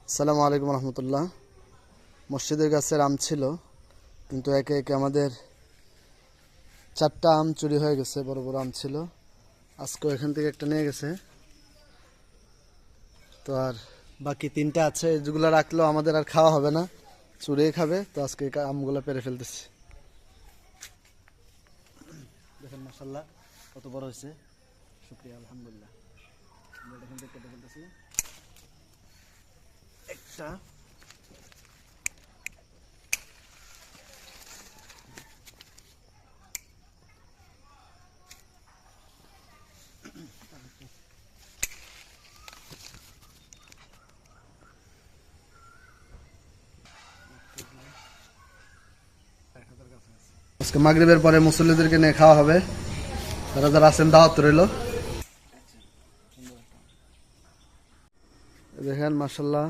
আসসালামু আলাইকুম রহমতুল্লাহ। মসজিদের গাছের আম ছিল, কিন্তু একে একে আমাদের 4টা আম চুরি হয়ে গেছে। বড় বড় আম ছিল, আজকেও এখান থেকে একটা নিয়ে গেছে। তো আর বাকি 3টা আছে, যেগুলো রাখলেও আমাদের আর খাওয়া হবে না, চুরিয়ে খাবে। তো আজকে আমগুলো পেরে ফেলতেছি। দেখেন মাশাআল্লাহ কত বড় হয়েছে। শুকরিয়া, আলহামদুলিল্লাহ। আমরা এখান থেকে কেটে ফেলতেছি একটা। আজকে মাগরিবের পরে মুসল্লিদেরকে নিয়ে খাওয়া হবে, যারা যারা আছেন দাওয়াত রইল। দেখেন মাশাআল্লাহ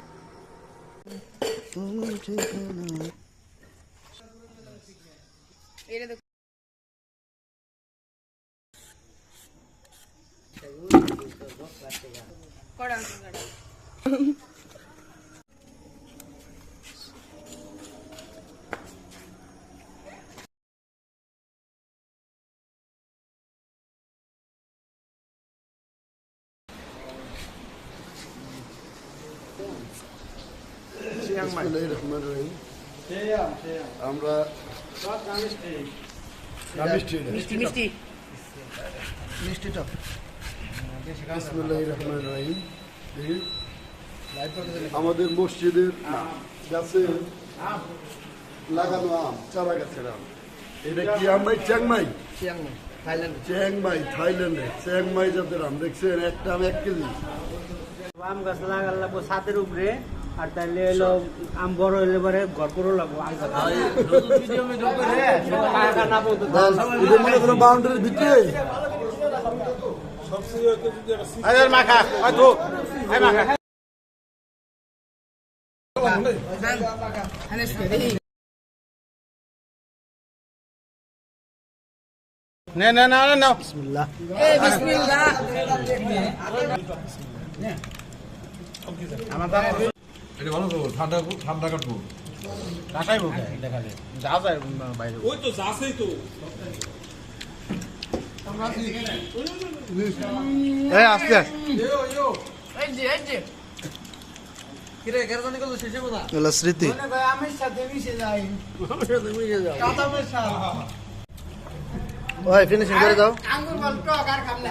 আমরা মিষ্টি টক। আমাদের মসজিদের গাছে লাগানো আম, চারা গাছের আম। এটা কি আম ভাই? চিয়াংমাই, থাইল্যান্ডে চিয়াংমাই জাতের আম। দেখছেন একটা আম 1 কেজি। আম গাছ লাগাবো ছাদের উপরে, আর তাইলে হলো আম বড় হইলে পরে ঘর করে লাগবো। বাউন্ডারির ভিতরে বিসমিল্লাহ। ঠান্ডা কাটবো কাটাইবো এটা খালি যা যায় বাইরে। ওই তো যাচ্ছেই তো আস্তে স্মৃতি আমের সাথে মিশে যায়, ফিনিশিং করে দাও। আঙ্গুর টক আর খাম না।